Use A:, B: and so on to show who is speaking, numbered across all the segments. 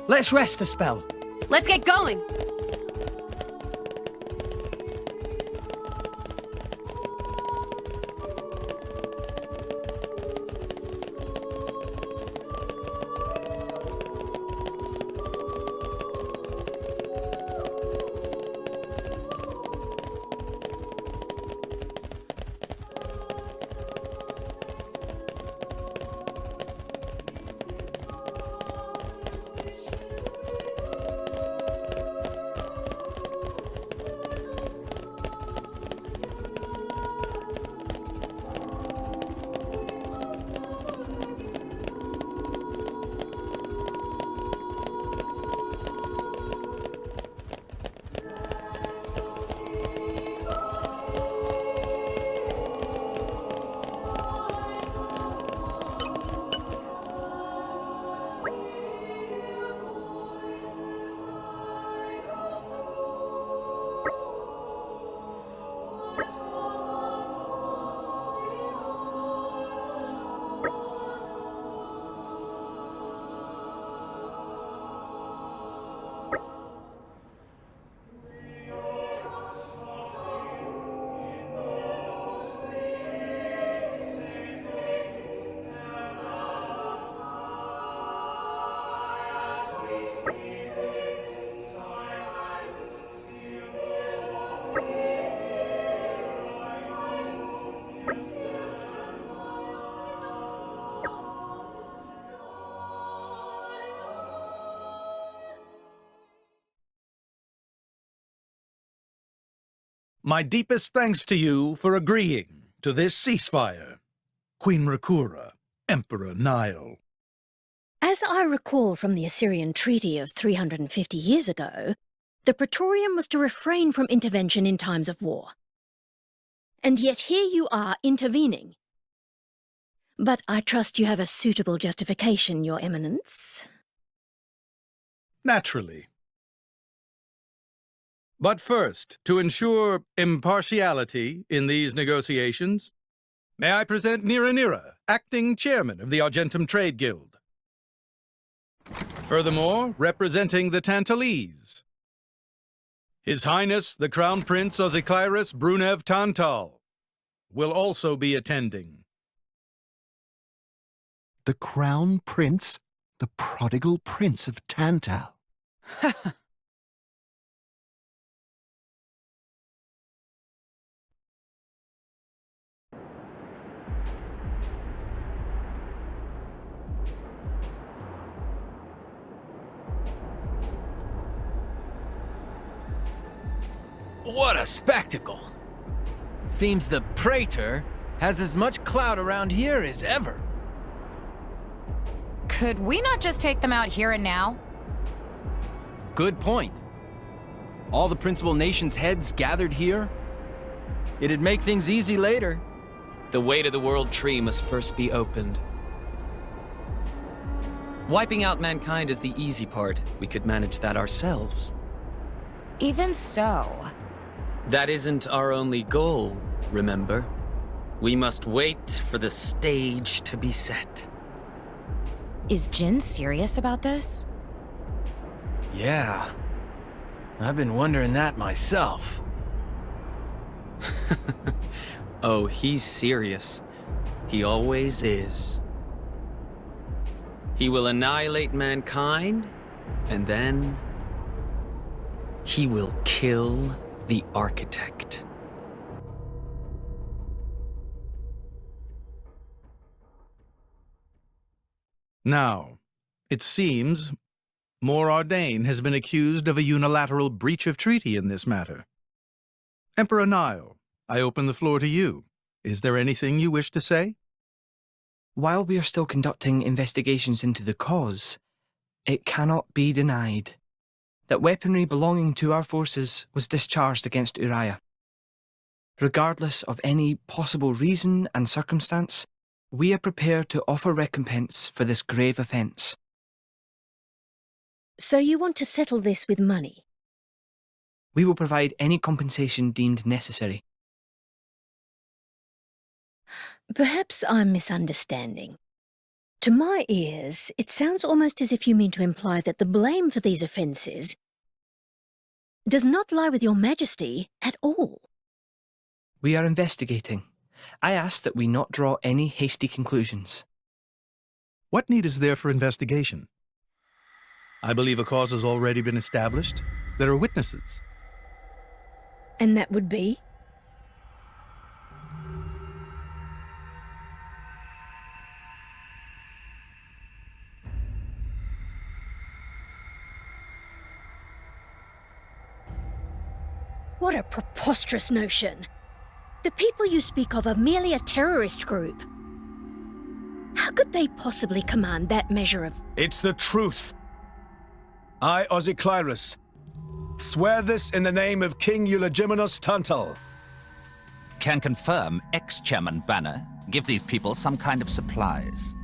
A: Let's rest a spell.
B: Let's get going!
C: My deepest thanks to you for agreeing to this ceasefire, Queen Rakura, Emperor Nile.
D: As I recall from the Assyrian treaty of 350 years ago, the Praetorium was to refrain from intervention in times of war. And yet here you are intervening. But I trust you have a suitable justification, Your Eminence.
C: Naturally. But first, to ensure impartiality in these negotiations, may I present Nira, acting chairman of the Argentum Trade Guild. Furthermore, representing the Tantalese, His Highness the Crown Prince Ozikairos Brunev Tantal will also be attending.
E: The Crown Prince? The prodigal Prince of Tantal.
A: What a spectacle! Seems the Praetor has as much clout around here as ever.
B: Could we not just take them out here and now?
A: Good point. All the principal nations' heads gathered here? It'd make things easy later.
F: The way to the World Tree must first be opened. Wiping out mankind is the easy part. We could manage that ourselves.
B: Even so...
F: That isn't our only goal, remember? We must wait for the stage to be set.
B: Is Jin serious about this?
A: Yeah. I've been wondering that myself.
F: Oh, he's serious. He always is. He will annihilate mankind, and then... he will kill the Architect.
C: Now, it seems Morardain has been accused of a unilateral breach of treaty in this matter. Emperor Nile, I open the floor to you. Is there anything you wish to say?
G: While we are still conducting investigations into the cause, it cannot be denied that weaponry belonging to our forces was discharged against Uriah. Regardless of any possible reason and circumstance, we are prepared to offer recompense for this grave offence.
D: So you want to settle this with money?
G: We will provide any compensation deemed necessary.
D: Perhaps I'm misunderstanding. To my ears, it sounds almost as if you mean to imply that the blame for these offences does not lie with your majesty at all.
G: We are investigating. I ask that we not draw any hasty conclusions.
C: What need is there for investigation? I believe a cause has already been established. There are witnesses.
D: And that would be? What a preposterous notion. The people you speak of are merely a terrorist group. How could they possibly command that measure of...
H: It's the truth. I, Ozyclyrus, swear this in the name of King Eulogimenus Tantal.
I: Can confirm ex-chairman Banner give these people some kind of supplies.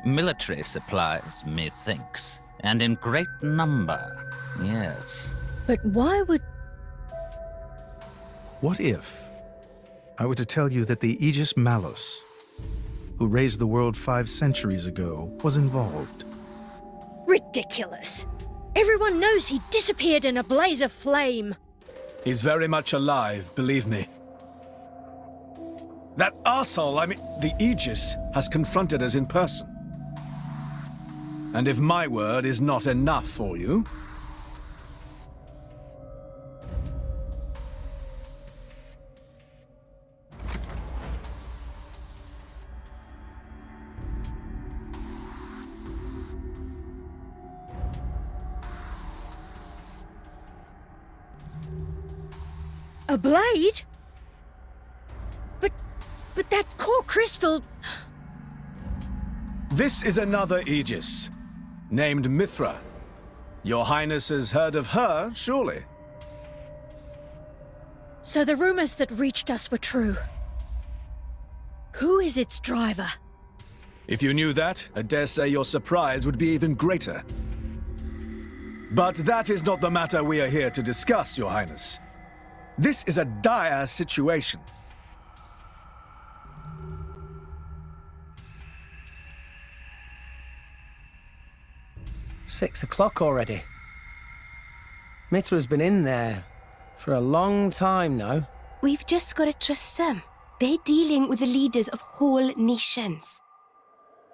I: Military supplies, methinks, and in great number, yes.
D: But why would...
C: What if I were to tell you that the Aegis Malus, who raised the world 5 centuries ago, was involved?
D: Ridiculous. Everyone knows he disappeared in a blaze of flame.
H: He's very much alive, believe me. That arsehole, the Aegis, has confronted us in person. And if my word is not enough for you...
D: A blade? But that core crystal...
H: This is another Aegis, named Mithra. Your Highness has heard of her, surely?
D: So the rumors that reached us were true. Who is its driver?
H: If you knew that, I dare say your surprise would be even greater. But that is not the matter we are here to discuss, Your Highness. This is a dire situation.
J: $6 already. Mithra's been in there for a long time now.
K: We've just got to trust them. They're dealing with the leaders of whole nations.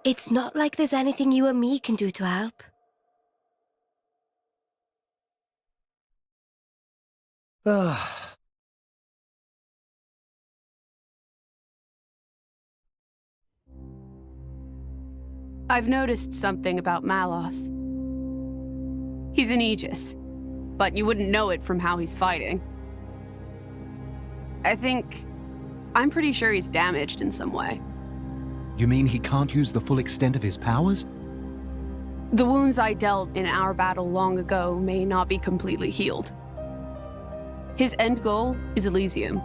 K: It's not like there's anything you or me can do to help.
J: Ugh.
L: I've noticed something about Malos. He's an Aegis, but you wouldn't know it from how he's fighting. I'm pretty sure he's damaged in some way.
E: You mean he can't use the full extent of his powers?
L: The wounds I dealt in our battle long ago may not be completely healed. His end goal is Elysium.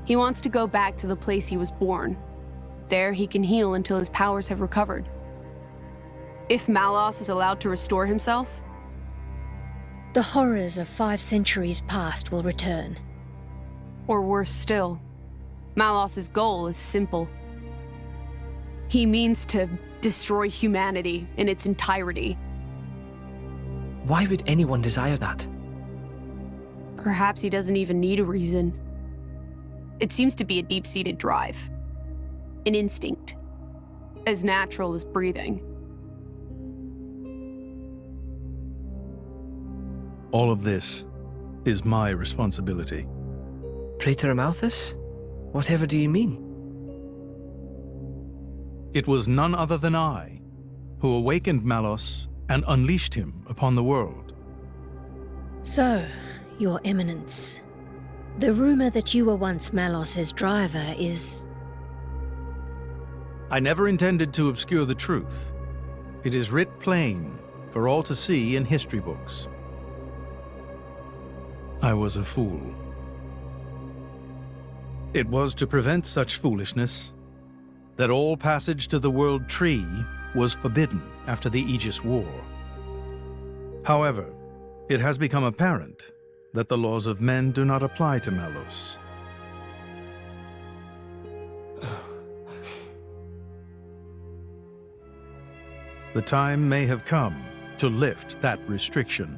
L: He wants to go back to the place he was born. There he can heal until his powers have recovered. If Malos is allowed to restore himself...
D: The horrors of 5 centuries past will return.
L: Or worse still, Malos's goal is simple. He means to destroy humanity in its entirety.
G: Why would anyone desire that?
L: Perhaps he doesn't even need a reason. It seems to be a deep-seated drive. An instinct. As natural as breathing.
C: All of this is my responsibility.
G: Praetor Amalthus? Whatever do you mean?
C: It was none other than I who awakened Malos and unleashed him upon the world.
D: So, Your Eminence, the rumor that you were once Malos's driver is...
C: I never intended to obscure the truth. It is writ plain for all to see in history books. I was a fool. It was to prevent such foolishness that all passage to the World Tree was forbidden after the Aegis War. However, it has become apparent that the laws of men do not apply to Malos. The time may have come to lift that restriction.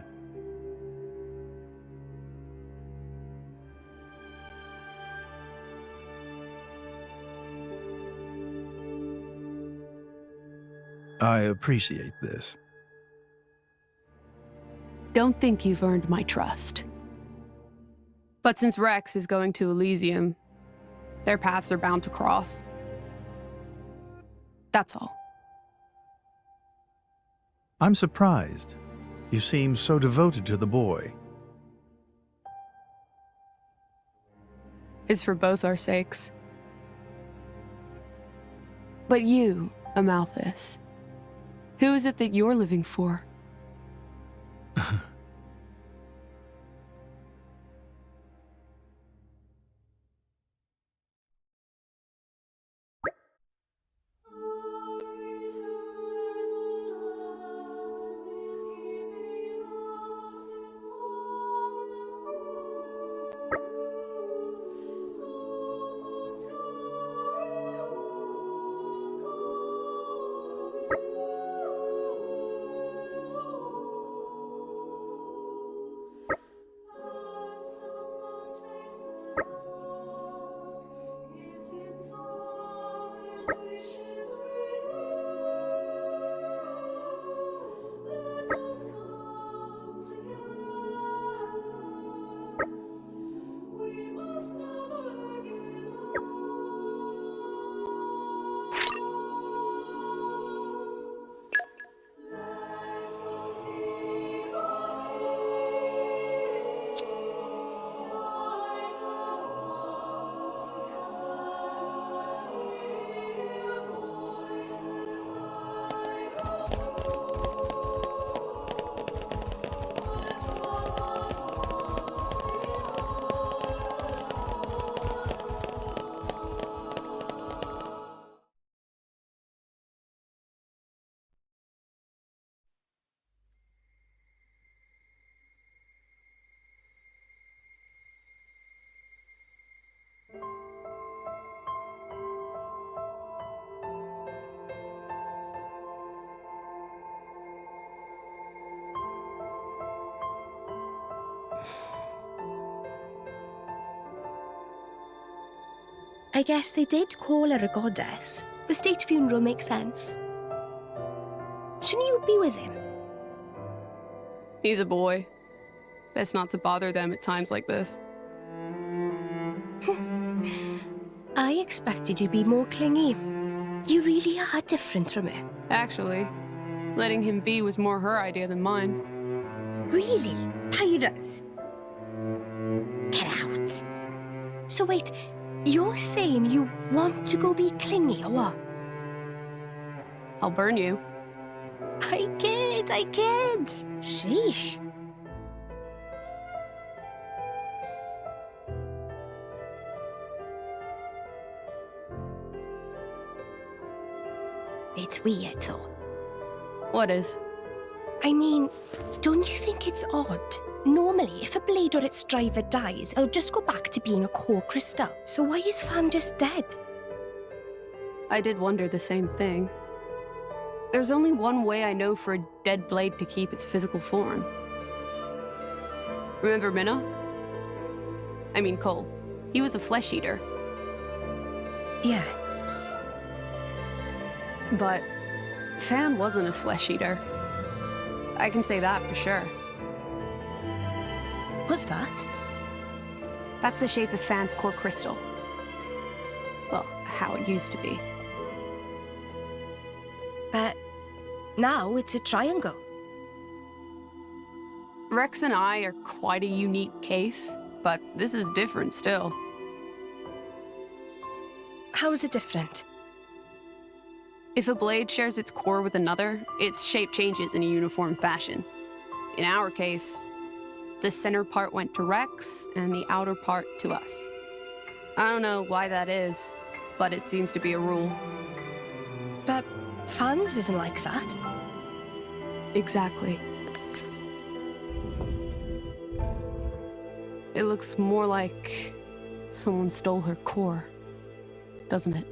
C: I appreciate this.
L: Don't think you've earned my trust. But since Rex is going to Elysium, their paths are bound to cross. That's all.
C: I'm surprised. You seem so devoted to the boy.
L: It's for both our sakes. But you, Amalthus, who is it that you're living for?
K: I guess they did call her a goddess. The state funeral makes sense. Shouldn't you be with him?
L: He's a boy. Best not to bother them at times like this.
K: I expected you to be more clingy. You really are different from her.
L: Actually, letting him be was more her idea than mine.
K: Really? Pyra's? Get out. So wait, you're saying you want to go be clingy or what?
L: I'll burn you.
K: I kid. Sheesh. It's weird though.
L: What is?
K: I mean, don't you think it's odd? Normally, if a blade or its driver dies, it'll just go back to being a core crystal. So why is Fan just dead?
L: I did wonder the same thing. There's only one way I know for a dead blade to keep its physical form. Remember Minoth? I mean Cole. He was a flesh eater.
K: Yeah.
L: But Fan wasn't a flesh eater. I can say that for sure.
K: What's that?
L: That's the shape of Fan's core crystal. Well, how it used to be.
K: But now it's a triangle.
L: Rex and I are quite a unique case, but this is different still.
K: How is it different?
L: If a blade shares its core with another, its shape changes in a uniform fashion. In our case, the center part went to Rex, and the outer part to us. I don't know why that is, but it seems to be a rule.
K: But Fan's isn't like that.
L: Exactly. It looks more like someone stole her core, doesn't it?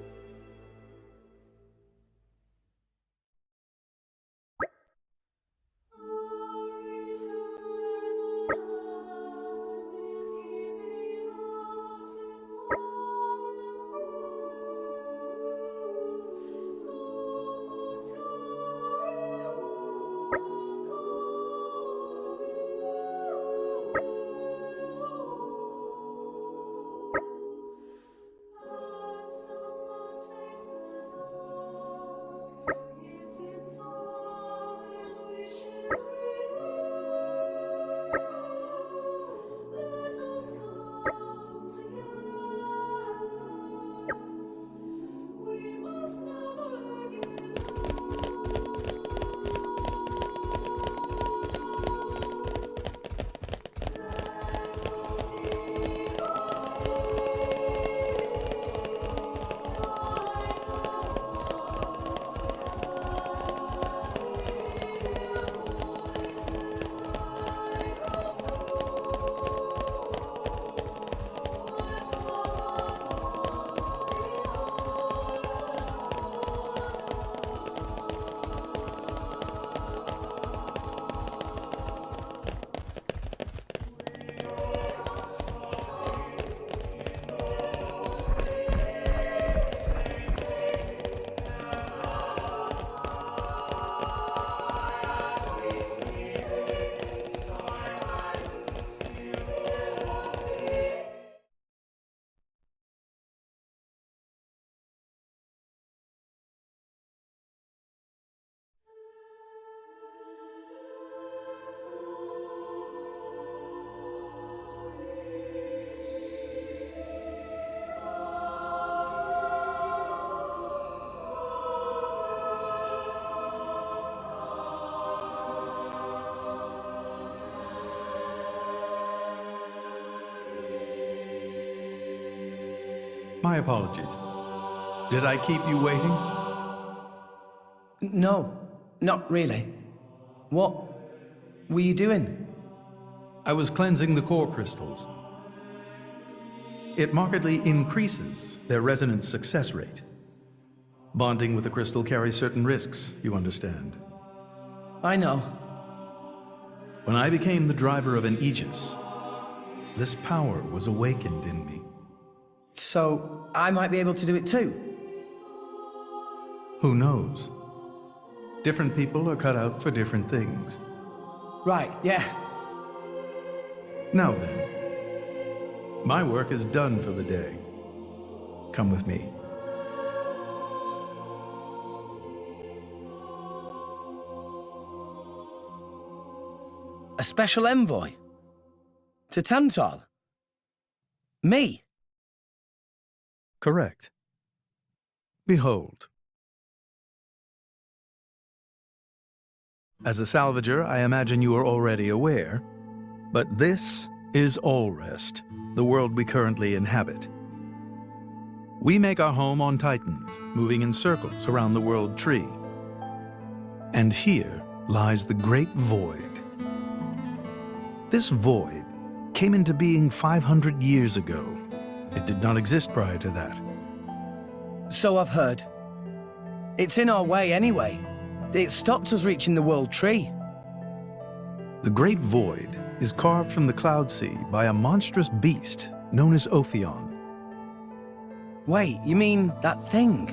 C: My apologies. Did I keep you waiting?
J: No, not really. What were you doing?
C: I was cleansing the core crystals. It markedly increases their resonance success rate. Bonding with a crystal carries certain risks, you understand.
J: I know.
C: When I became the driver of an Aegis, this power was awakened in me.
J: So, I might be able to do it too?
C: Who knows? Different people are cut out for different things.
J: Right, yeah.
C: Now then, my work is done for the day. Come with me.
J: A special envoy? To Tantal? Me?
C: Correct. Behold. As a salvager, I imagine you are already aware, but this is Allrest, the world we currently inhabit. We make our home on Titans, moving in circles around the world tree. And here lies the Great Void. This void came into being 500 years ago. It did not exist prior to that.
J: So I've heard. It's in our way anyway. It stopped us reaching the world tree.
C: The Great Void is carved from the Cloud Sea by a monstrous beast known as Ophion.
J: Wait, you mean that thing?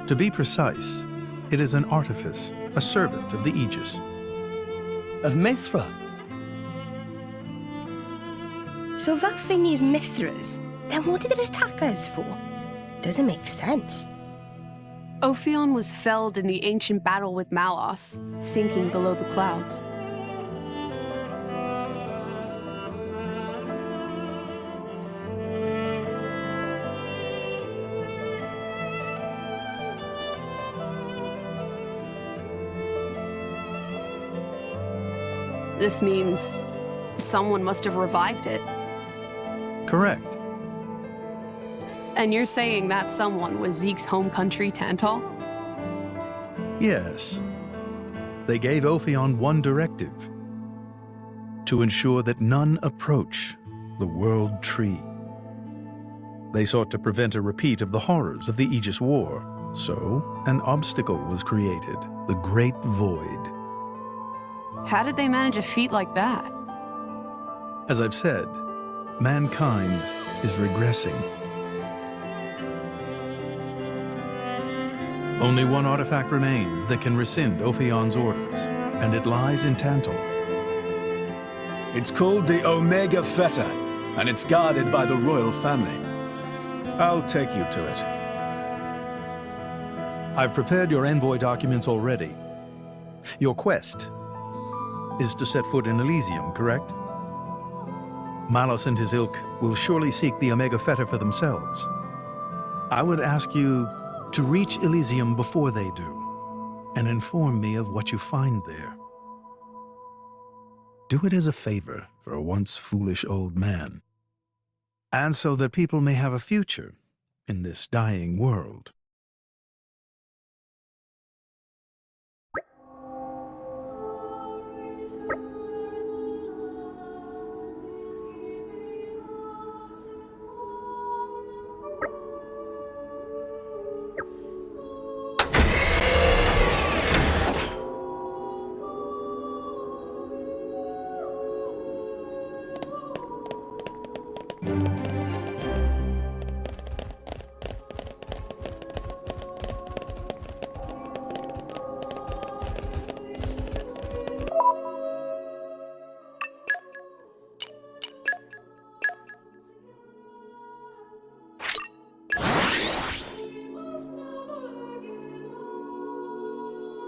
C: To be precise, it is an artifice, a servant of the Aegis.
J: Of Mithra?
K: So that thing is Mithra's. Then what did it attack us for? Doesn't make sense.
L: Ophion was felled in the ancient battle with Malos, sinking below the clouds. This means someone must have revived it.
C: Correct.
L: And you're saying that someone was Zeke's home country, Tantal?
C: Yes. They gave Ophion one directive: to ensure that none approach the World Tree. They sought to prevent a repeat of the horrors of the Aegis War, so an obstacle was created, the Great Void.
L: How did they manage a feat like that?
C: As I've said, mankind is regressing. Only one artifact remains that can rescind Ophion's orders, and it lies in Tantal.
H: It's called the Omega Feta, and it's guarded by the royal family. I'll take you to it.
C: I've prepared your envoy documents already. Your quest is to set foot in Elysium, correct? Malos and his ilk will surely seek the Omega Feta for themselves. I would ask you to reach Elysium before they do, and inform me of what you find there. Do it as a favor for a once foolish old man, and so that people may have a future in this dying world.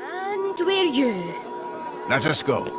K: And where you?
E: Let us go.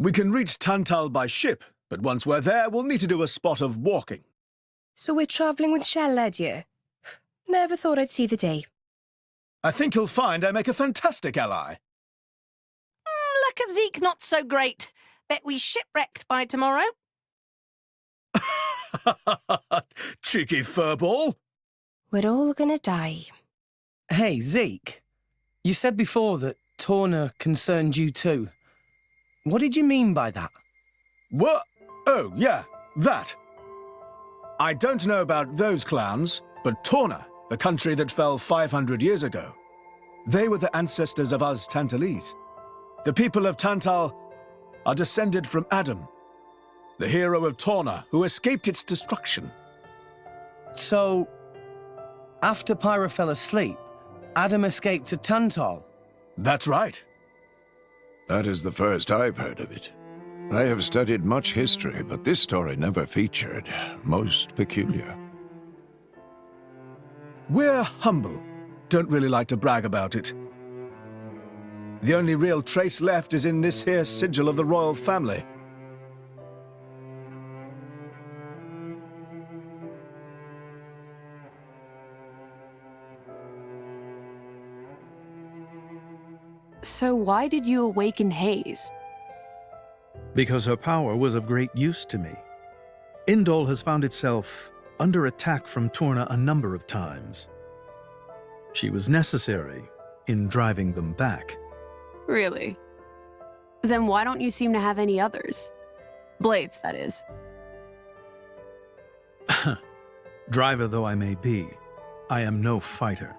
H: We can reach Tantal by ship, but once we're there, we'll need to do a spot of walking.
K: So we're travelling with Shell-led you? Never thought I'd see the day.
H: I think you'll find I make a fantastic ally.
M: Luck of Zeke not so great. Bet we shipwrecked by tomorrow.
H: Cheeky furball.
K: We're all gonna die.
J: Hey, Zeke. You said before that Torna concerned you too. What did you mean by that?
H: What? Oh, yeah, that. I don't know about those clowns, but Torna, the country that fell 500 years ago, they were the ancestors of us Tantalese. The people of Tantal are descended from Adam, the hero of Torna who escaped its destruction.
J: So, after Pyra fell asleep, Adam escaped to Tantal?
H: That's right.
N: That is the first I've heard of it. I have studied much history, but this story never featured. Most peculiar.
H: We're humble. Don't really like to brag about it. The only real trace left is in this here sigil of the royal family.
L: So why did you awaken Hayes?
C: Because her power was of great use to me. Indol has found itself under attack from Torna a number of times. She was necessary in driving them back.
L: Really? Then why don't you seem to have any others? Blades, that is.
C: Driver though I may be, I am no fighter.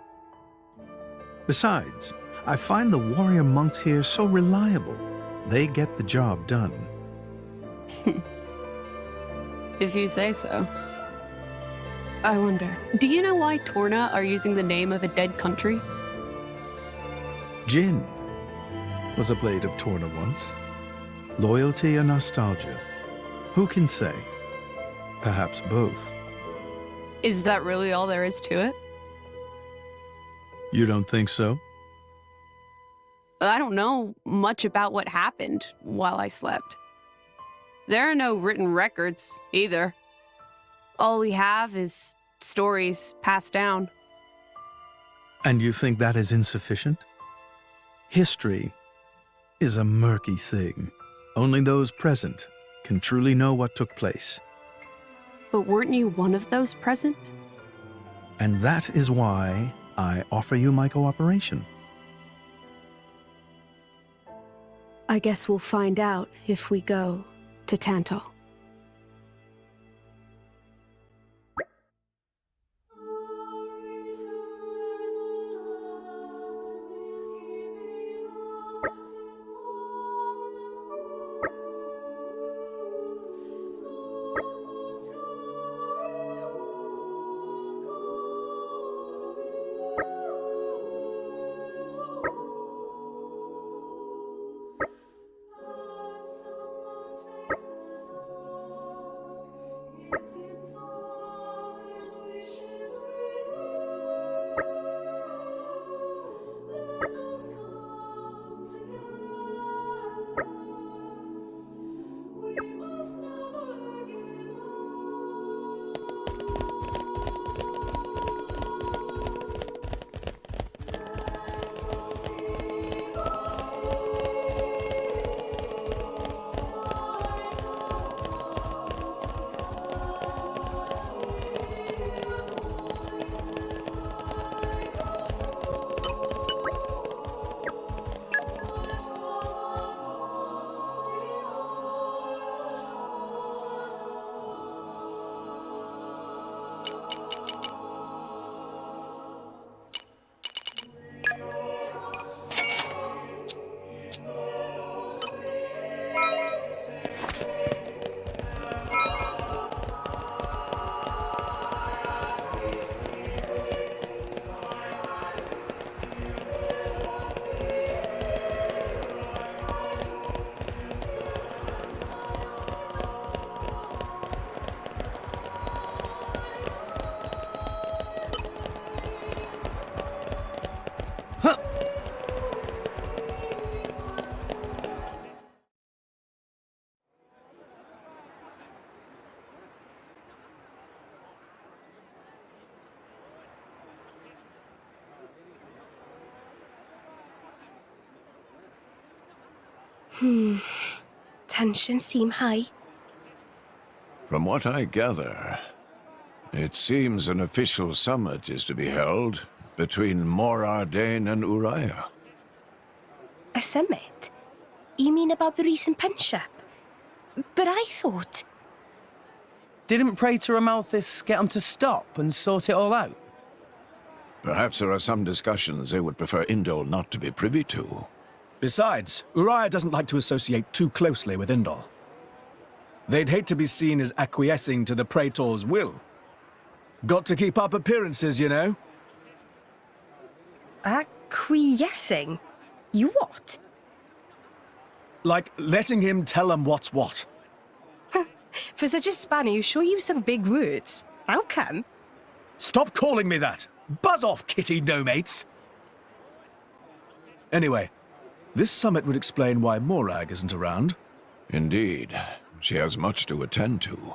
C: Besides, I find the warrior monks here so reliable. They get the job done.
L: If you say so. I wonder, do you know why Torna are using the name of a dead country?
C: Jin was a blade of Torna once. Loyalty and nostalgia. Who can say? Perhaps both.
L: Is that really all there is to it?
C: You don't think so?
L: I don't know much about what happened while I slept. There are no written records, either. All we have is stories passed down.
C: And you think that is insufficient? History is a murky thing. Only those present can truly know what took place.
L: But weren't you one of those present?
C: And that is why I offer you my cooperation.
L: I guess we'll find out if we go to Tantal.
K: Tensions seem high.
N: From what I gather, it seems an official summit is to be held between Morardain and Uriah.
K: A summit? You mean about the recent punch-up? But I thought...
J: Didn't Praetor Amalthus get them to stop and sort it all out?
N: Perhaps there are some discussions they would prefer Indol not to be privy to.
H: Besides, Uriah doesn't like to associate too closely with Indol. They'd hate to be seen as acquiescing to the Praetor's will. Got to keep up appearances, you know.
K: Acquiescing? You what?
H: Like letting him tell them what's what.
K: For such a spanner, you sure use some big words. How come?
H: Stop calling me that! Buzz off, kitty no-mates! Anyway, this summit would explain why Morag isn't around.
N: Indeed. She has much to attend to.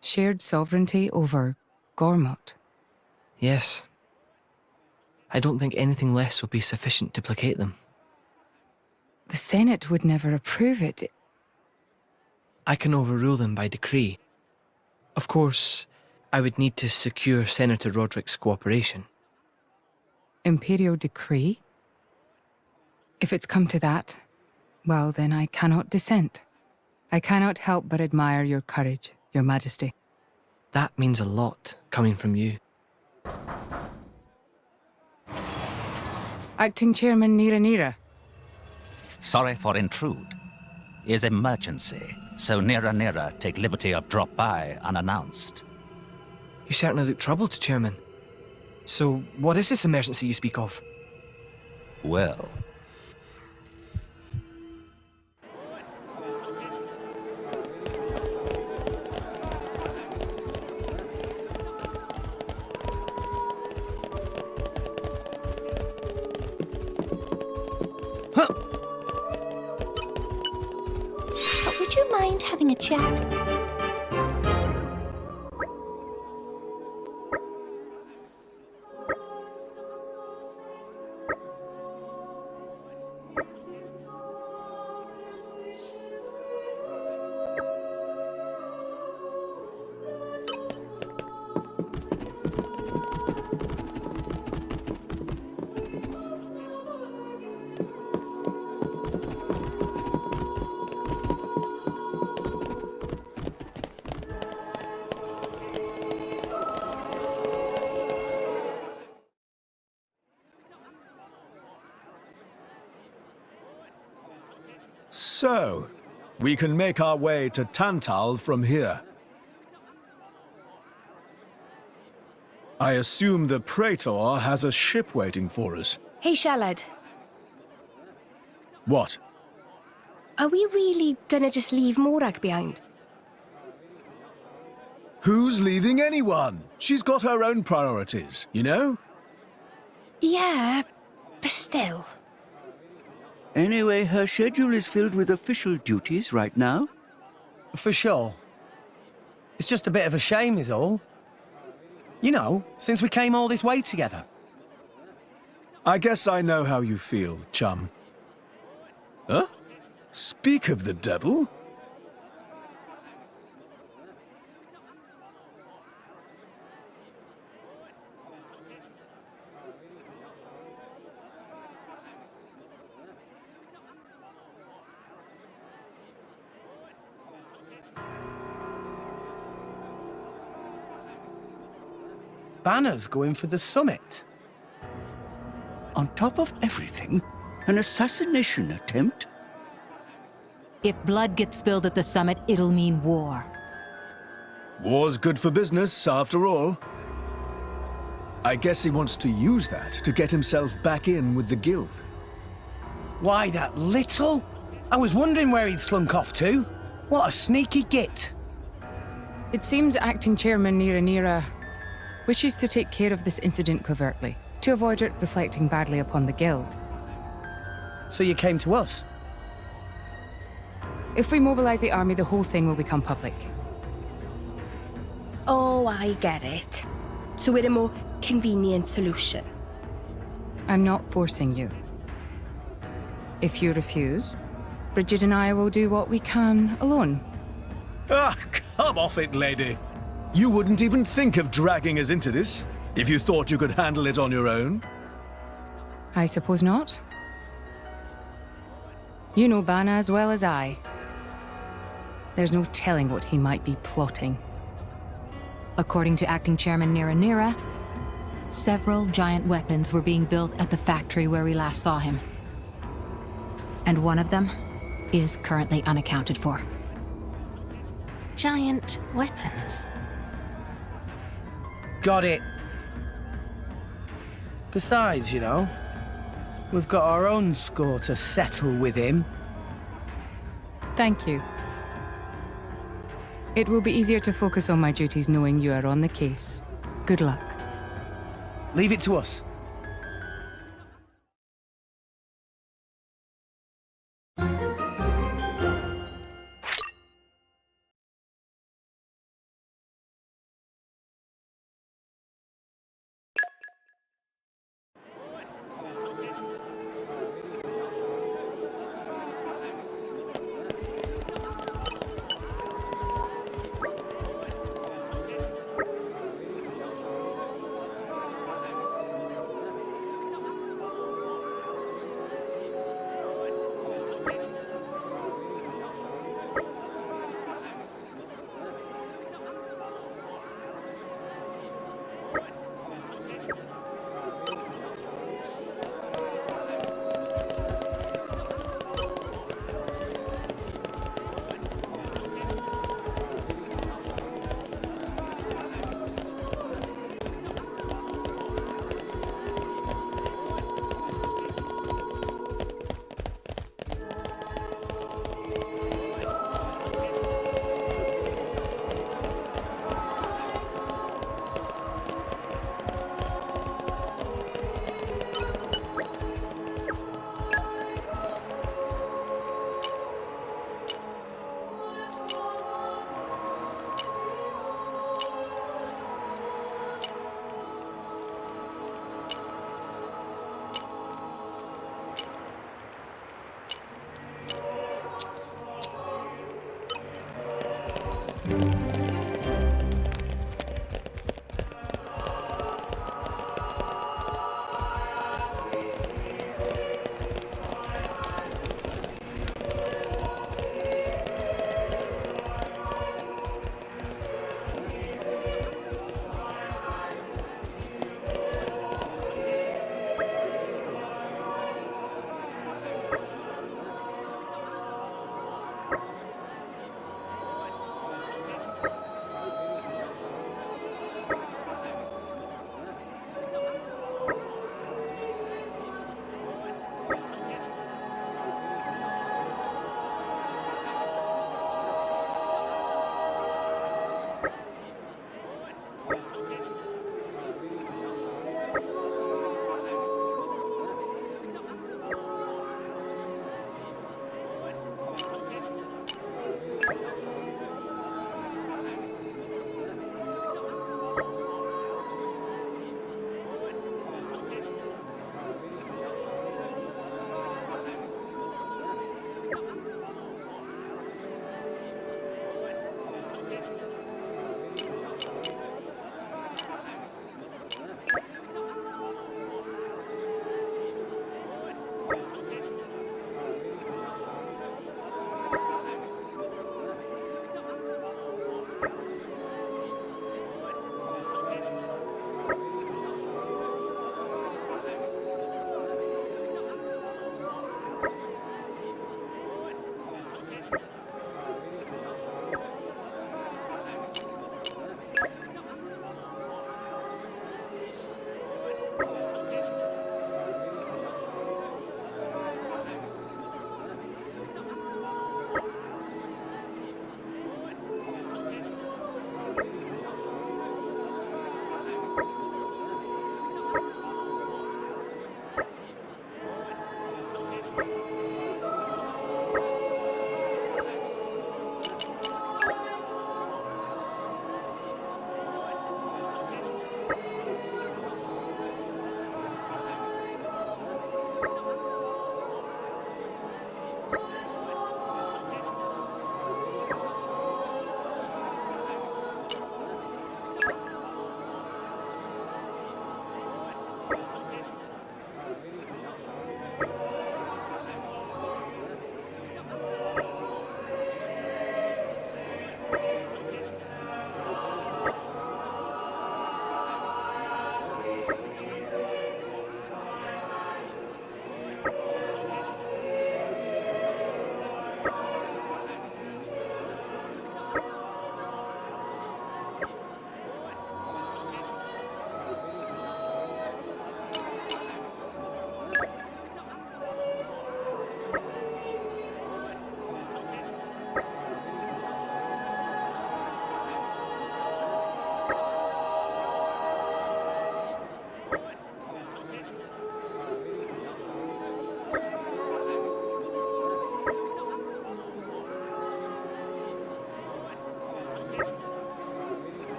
O: Shared sovereignty over Gormott.
G: Yes. I don't think anything less would be sufficient to placate them.
O: The Senate would never approve it.
G: I can overrule them by decree. Of course, I would need to secure Senator Roderick's cooperation.
O: Imperial decree? If it's come to that, well then I cannot dissent. I cannot help but admire your courage, Your Majesty.
G: That means a lot, coming from you.
O: Acting Chairman Nira.
I: Sorry for intrude. Is emergency, so Nira take liberty of drop by unannounced.
G: You certainly look troubled, Chairman. So, what is this emergency you speak of?
I: Well...
K: Would you mind having a chat?
H: So, we can make our way to Tantal from here. I assume the Praetor has a ship waiting for us.
K: Hey, Shalad.
H: What?
K: Are we really gonna just leave Morag behind?
H: Who's leaving anyone? She's got her own priorities, you know?
K: Yeah, but still.
P: Anyway, her schedule is filled with official duties right now.
J: For sure. It's just a bit of a shame is all. You know, since we came all this way together.
H: I guess I know how you feel, chum. Huh? Speak of the devil?
J: Banner's going for the summit.
P: On top of everything, an assassination attempt?
Q: If blood gets spilled at the summit, it'll mean war.
H: War's good for business, after all. I guess he wants to use that to get himself back in with the guild.
J: Why, that little? I was wondering where he'd slunk off to. What a sneaky git.
O: It seems Acting Chairman Nira wishes to take care of this incident covertly, to avoid it reflecting badly upon the guild.
J: So you came to us?
O: If we mobilize the army, the whole thing will become public.
K: Oh, I get it. So we're a more convenient solution.
O: I'm not forcing you. If you refuse, Bridget and I will do what we can alone.
H: Ah, come off it, lady. You wouldn't even think of dragging us into this if you thought you could handle it on your own.
O: I suppose not. You know Bana as well as I. There's no telling what he might be plotting.
Q: According to Acting Chairman Nira, several giant weapons were being built at the factory where we last saw him. And one of them is currently unaccounted for.
M: Giant weapons.
J: Got it. Besides, you know, we've got our own score to settle with him.
O: Thank you. It will be easier to focus on my duties knowing you are on the case. Good luck.
J: Leave it to us.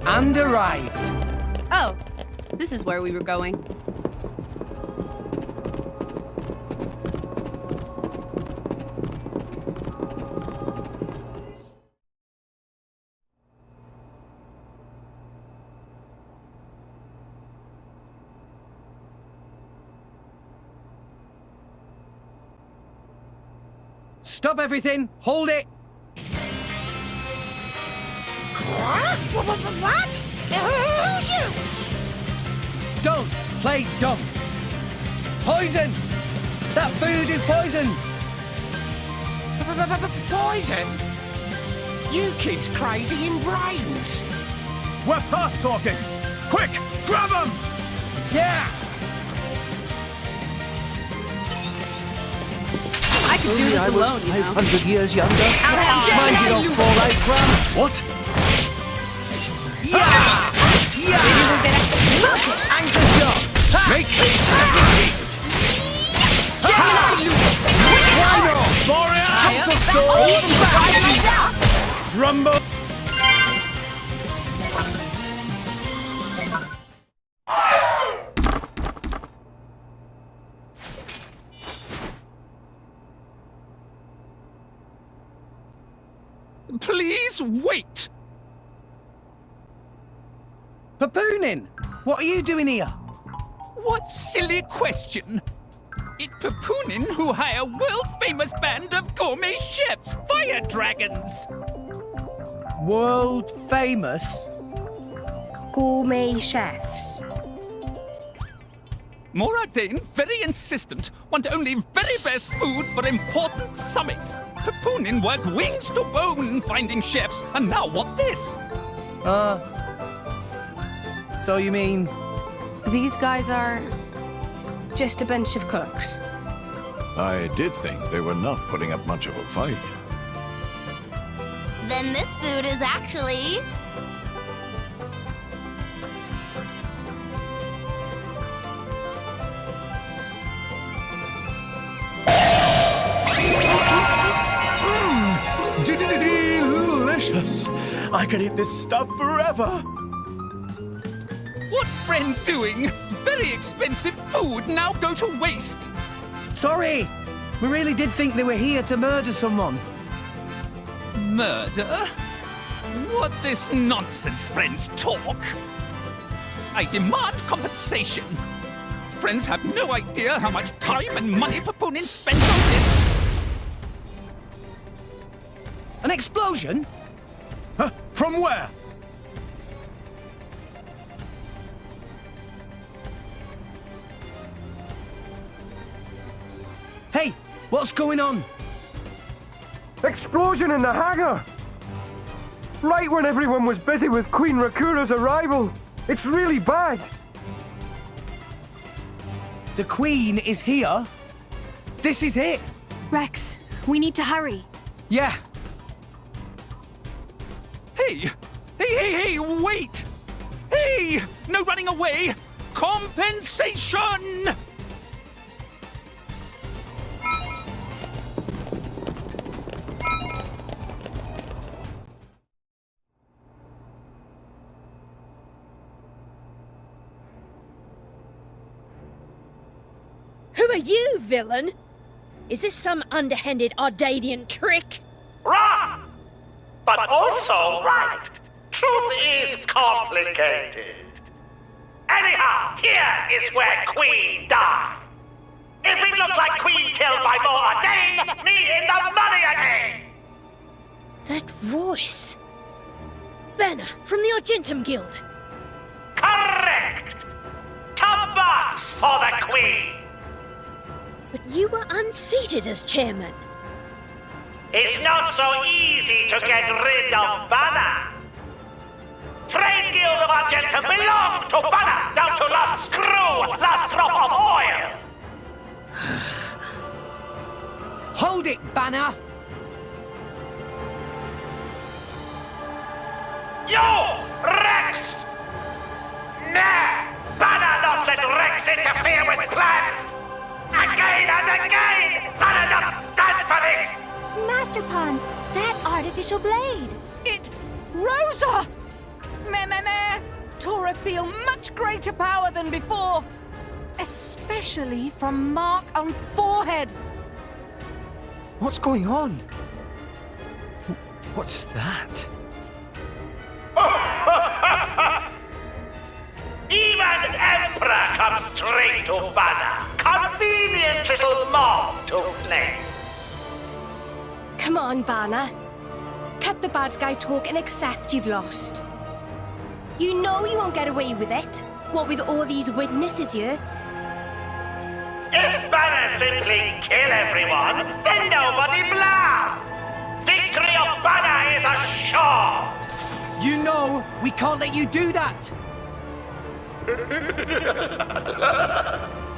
J: And arrived.
L: Oh, this is where we were going.
J: Stop everything! Hold it!
K: What? Who's you?
J: Don't play dumb! Poison! That food is poisoned!
E: Poison? You kids crazy in brains.
H: We're past talking! Quick, grab him!
J: Yeah!
L: I could do this alone, you know.
P: 500 years younger.
J: Mind you don't fall out, Grant!
H: What?
J: Yeah! Yeah! Anchor shot!
E: Make haste and retreat.
J: Why not?
H: Warrior! Rumble!
I: Please wait!
J: Papoonin! What are you doing here?
I: What silly question! It's Papoonin who hire world-famous band of gourmet chefs, fire dragons!
J: World famous?
K: Gourmet chefs.
I: Moradane, very insistent, want only very best food for important summit. Papoonin work wings to bone finding chefs, and now what this?
J: So you mean...
L: These guys are just a bunch of cooks.
N: I did think they were not putting up much of a fight.
R: Then this food is actually...
H: Delicious! I could eat this stuff forever!
I: What friend doing? Very expensive food now go to waste!
J: Sorry! We really did think they were here to murder someone.
I: Murder? What this nonsense friends talk? I demand compensation. Friends have no idea how much time and money Papoonin spends on this.
J: An explosion?
H: Huh? From where?
J: Hey, what's going on?
S: Explosion in the hangar! Right when everyone was busy with Queen Rakura's arrival. It's really bad.
J: The Queen is here? This is it?
L: Rex, we need to hurry.
J: Yeah.
I: Hey, wait! Hey, no running away! Compensation!
D: Who are you, villain? Is this some underhanded Ardanian trick?
T: Wrong! But also right. Truth is complicated. Anyhow, here is where Queen died. If it looks like Queen killed by Moradane, me in the money again!
D: That voice. Banner from the Argentum Guild.
T: Correct! Top marks for the Queen!
D: But you were unseated as chairman.
T: It's not so easy to get rid of Banner. Trade Guild of Argentum belong to Banner, down to last screw, last drop of oil.
J: Hold it, Banner!
T: You, Rex! Nah, Banner not let Rex interfere with plans. Again and again, Banner not stand for this.
R: Master Pawn, that artificial blade.
M: Rosa! Meh, meh, meh! Tora feel much greater power than before. Especially from mark on forehead.
G: What's going on? What's that?
T: Even Emperor comes straight to Banner. Convenient little mob to flay.
K: Come on, Banner. Cut the bad guy talk and accept you've lost. You know you won't get away with it. What with all these witnesses here?
T: If Banner simply kill everyone, then nobody blah. Victory of Banner is assured.
J: You know, we can't let you do that!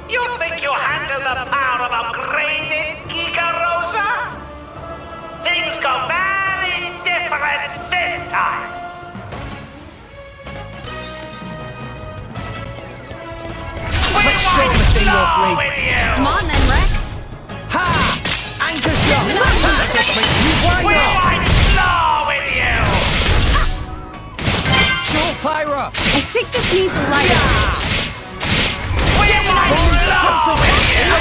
T: You think you handle the power of upgraded Giga, Rosa? Things go very different this time.
J: Let's show him a thing or three!
K: Come on then, Rex.
J: Ha! Anchor shot! Let us make you
T: We
J: why not?
T: might flow with you!
J: Sure, Pyra!
D: I think this needs a light switch.
T: We might flow with you!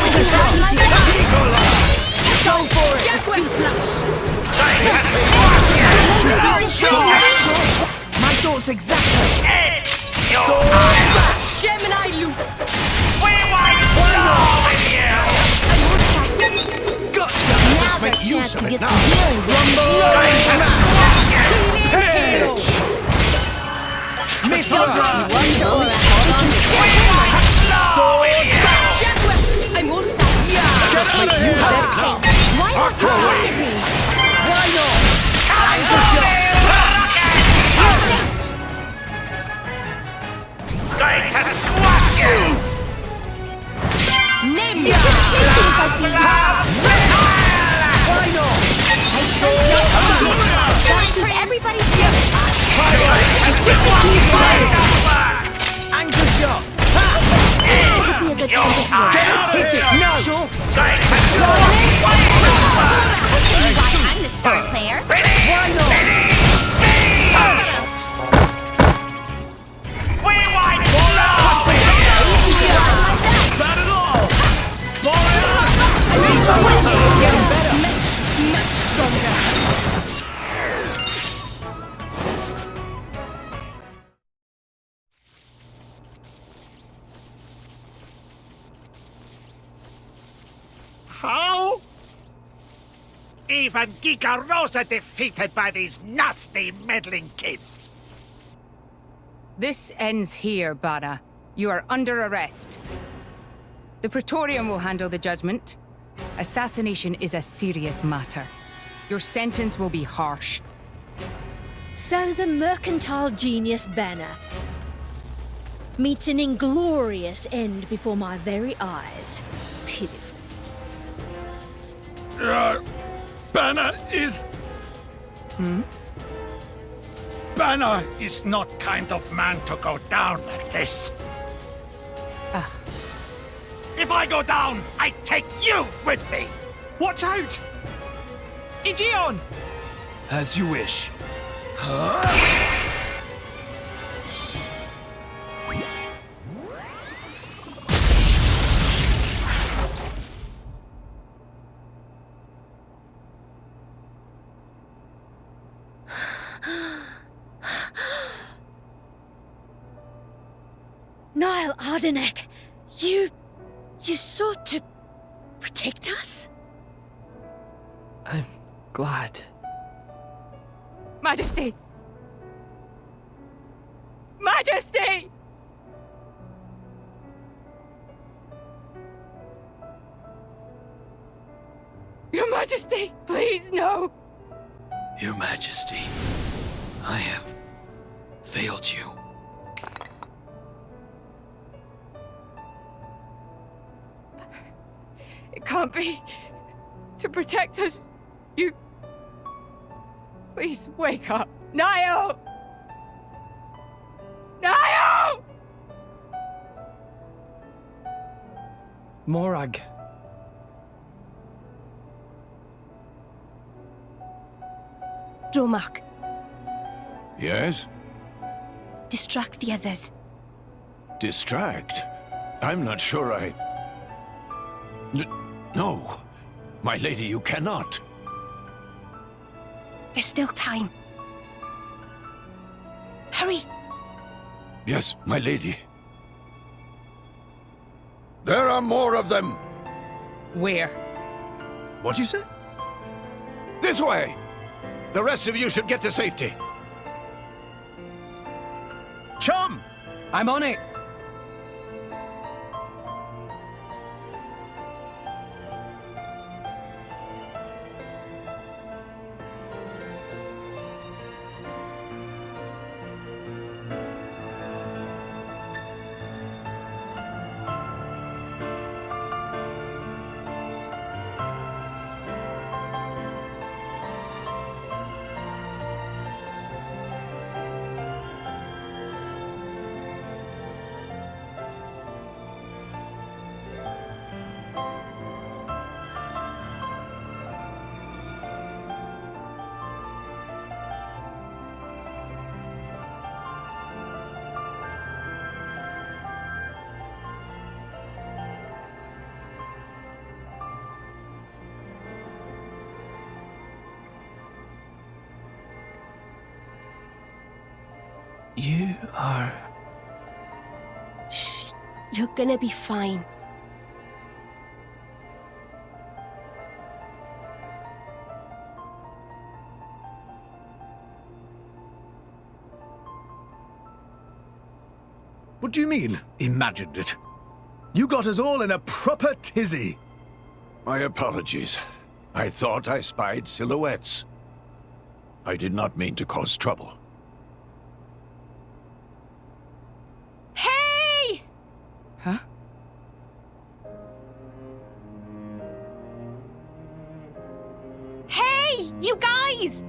J: Go for it!
K: Let's do flash.
J: My thoughts exactly!
K: Gemini loop.
T: We might flow with you!
J: Gotcha! Let's make use of it now! Pitch! Mr.
K: I'm all set.
J: Let's make use of it now!
K: Why not target me?
J: Why not? Anchor shot!
T: Going to squash you!
K: Name me. Things like these.
J: Why not?
K: That's for everybody's sake.
J: Anchor shot!
K: It'll be a good time to heal.
J: Hit it! No! Sure!
K: I'm the star player.
J: Why not?
T: We might flow with you!
J: Not at all!
K: Getting better. Much stronger.
T: How? Even Giga Rosa defeated by these nasty meddling kids.
O: This ends here, Bana. You are under arrest. The Praetorium will handle the judgment. Assassination is a serious matter. Your sentence will be harsh.
D: So the mercantile genius Banner meets an inglorious end before my very eyes. Pitiful.
T: Banner is... Banner is not kind of man to go down like this. If I go down, I take you with me.
J: Watch out! Aegeon! As you wish.
D: Niall Ardenek, you sought to protect us?
G: I'm glad.
O: Majesty! Majesty! Your Majesty, please, no!
J: Your Majesty, I have failed you.
O: It can't be. To protect us, you... Please wake up. Niall! Niall!
J: Morag.
K: Dromak,
N: Yes?
K: distract the others.
N: Distract? I'm not sure No. My lady, you cannot.
K: There's still time. Hurry!
N: Yes, my lady. There are more of them!
O: Where?
H: What'd you say?
N: This way! The rest of you should get to safety.
H: Chum!
J: I'm on it.
G: You are...
K: Shh. You're gonna be fine.
H: What do you mean, imagined it? You got us all in a proper tizzy.
N: My apologies. I thought I spied silhouettes. I did not mean to cause trouble.
K: Hey!
O: Huh?
K: Hey! You guys!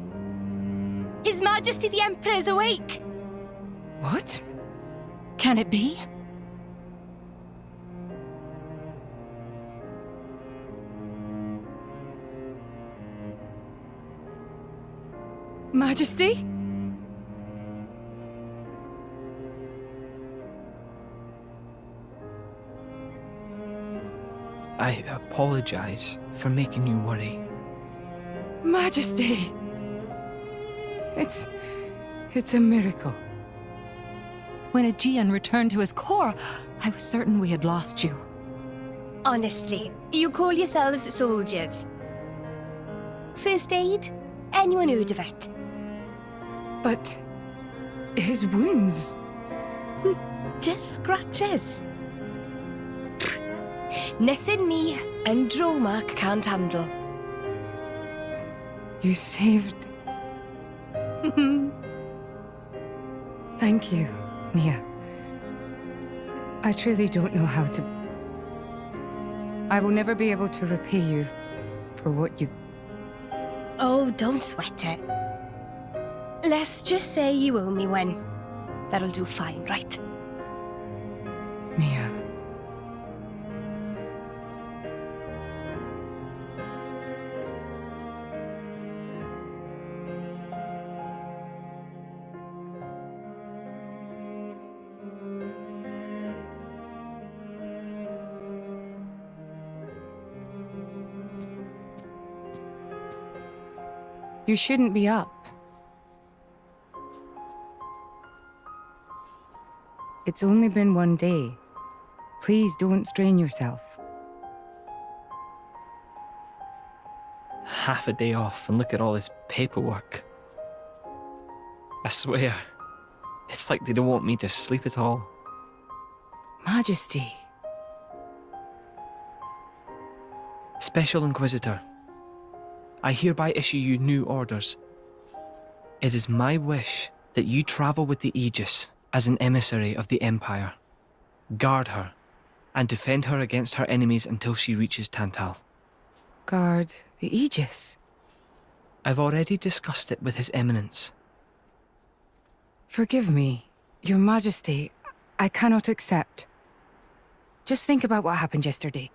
K: His Majesty the Emperor's awake!
O: What?
Q: Can it be?
O: Majesty?
G: I apologize for making you worry.
O: Majesty! It's a miracle.
Q: When Aegean returned to his core, I was certain we had lost you.
K: Honestly, you call yourselves soldiers. First aid? Anyone heard of it?
O: But... his wounds...
K: Just scratches. Nothing me and Dromark can't handle.
O: You saved... Thank you, Nia. I truly don't know how to... I will never be able to repay you for what you...
K: Oh, don't sweat it. Let's just say you owe me one. That'll do fine, right?
O: Nia. You shouldn't be up. It's only been one day. Please don't strain yourself.
G: Half a day off and look at all this paperwork. I swear, it's like they don't want me to sleep at all.
O: Majesty.
G: Special Inquisitor, I hereby issue you new orders. It is my wish that you travel with the Aegis as an emissary of the Empire. Guard her, and defend her against her enemies until she reaches Tantal.
O: Guard the Aegis?
G: I've already discussed it with His Eminence.
O: Forgive me, Your Majesty. I cannot accept. Just think about what happened yesterday.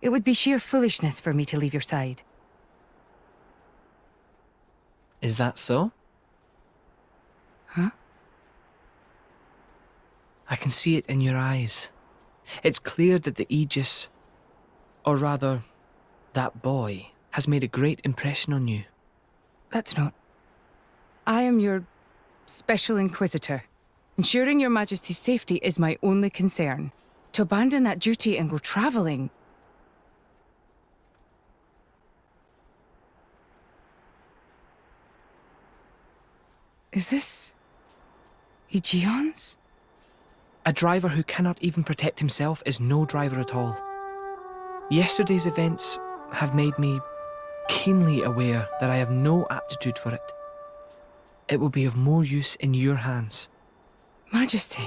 O: It would be sheer foolishness for me to leave your side.
G: Is that so?
O: Huh?
G: can see it in your eyes. It's clear that the Aegis, or rather, that boy, has made a great impression on you.
O: That's not. I am your Special Inquisitor. Ensuring your Majesty's safety is my only concern. To abandon that duty and go traveling... Is this... Aegeon's?
G: A driver who cannot even protect himself is no driver at all. Yesterday's events have made me keenly aware that I have no aptitude for it. It will be of more use in your hands.
O: Majesty.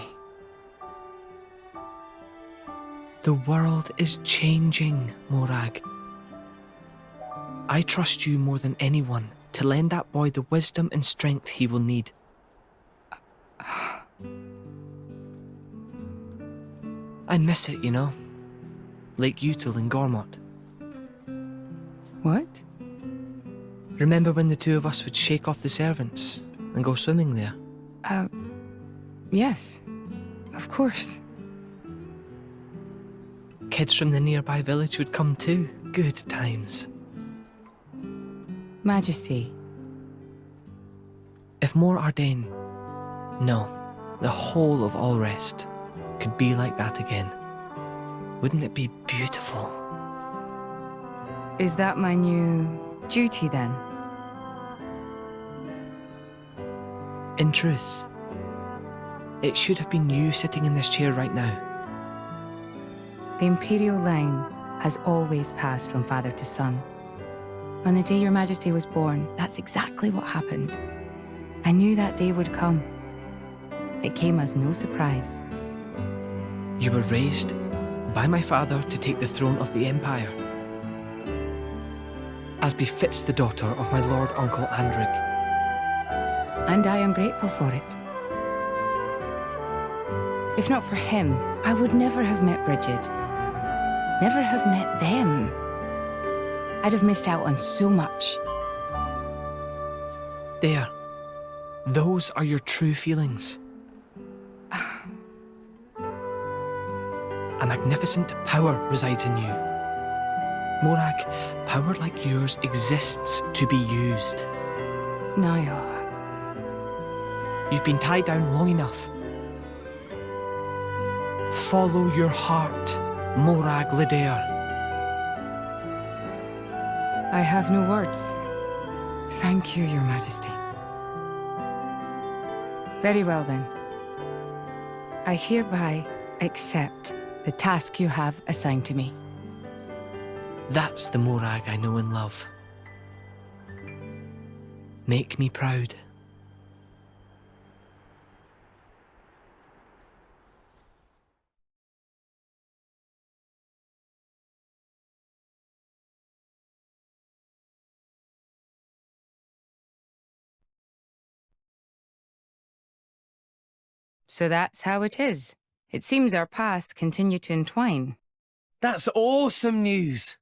G: The world is changing, Morag. I trust you more than anyone to lend that boy the wisdom and strength he will need. I miss it, you know. Lake Util and Gormott.
O: What?
G: Remember when the two of us would shake off the servants and go swimming there?
O: Yes. Of course.
G: Kids from the nearby village would come too. Good times.
O: Majesty.
G: If more Ardain, no, the whole of Allrest, could be like that again, wouldn't it be beautiful?
O: Is that my new duty then?
G: In truth, it should have been you sitting in this chair right now.
O: The Imperial line has always passed from father to son. On the day your Majesty was born, that's exactly what happened. I knew that day would come. It came as no surprise.
G: You were raised by my father to take the throne of the Empire, as befits the daughter of my Lord Uncle Andric.
O: And I am grateful for it. If not for him, I would never have met Bridget. Never have met them. I'd have missed out on so much.
G: There. Those are your true feelings. A magnificent power resides in you. Morag, power like yours exists to be used.
O: Niall.
G: You've been tied down long enough. Follow your heart, Morag Lidair.
O: I have no words. Thank you, Your Majesty. Very well then. I hereby accept the task you have assigned to me.
G: That's the Morag I know and love. Make me proud.
O: So that's how it is. It seems our paths continue to entwine.
J: That's awesome news.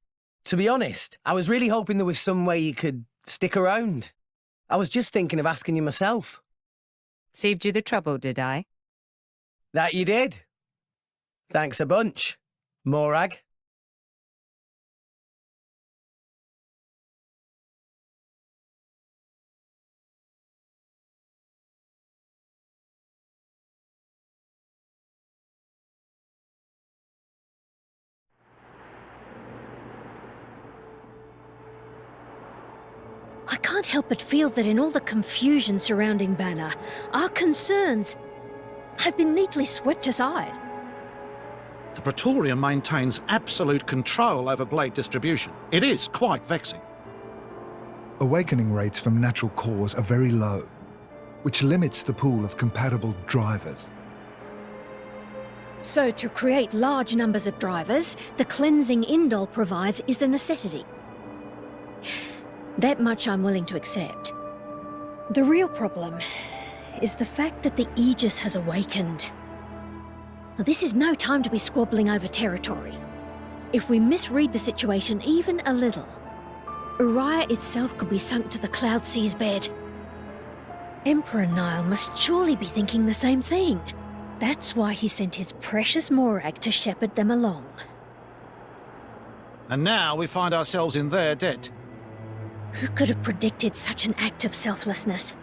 J: To be honest, I was really hoping there was some way you could stick around. I was just thinking of asking you myself.
O: Saved you the trouble, did I?
J: That you did. Thanks a bunch, Morag.
D: I can't help but feel that in all the confusion surrounding Banner, our concerns have been neatly swept aside.
U: The Praetorium maintains absolute control over blade distribution. It is quite vexing.
V: Awakening rates from natural cores are very low, which limits the pool of compatible drivers.
D: So to create large numbers of drivers, the cleansing Indol provides is a necessity. That much I'm willing to accept. The real problem is the fact that the Aegis has awakened. Now, this is no time to be squabbling over territory. If we misread the situation even a little, Uriah itself could be sunk to the Cloud Sea's bed. Emperor Niall must surely be thinking the same thing. That's why he sent his precious Morag to shepherd them along.
U: And now we find ourselves in their debt.
D: Who could have predicted such an act of selflessness?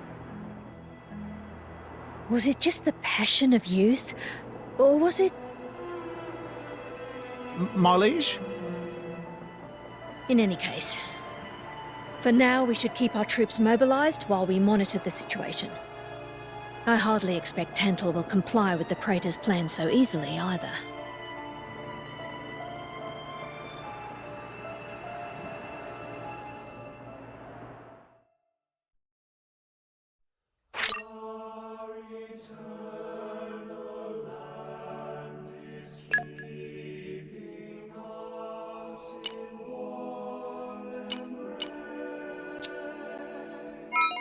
D: Was it just the passion of youth? Or was it...
U: My liege?
D: In any case, for now we should keep our troops mobilized while we monitor the situation. I hardly expect Tantal will comply with the Praetor's plan so easily either.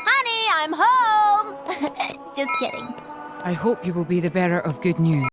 R: Honey, I'm home! Just kidding.
O: I hope you will be the bearer of good news.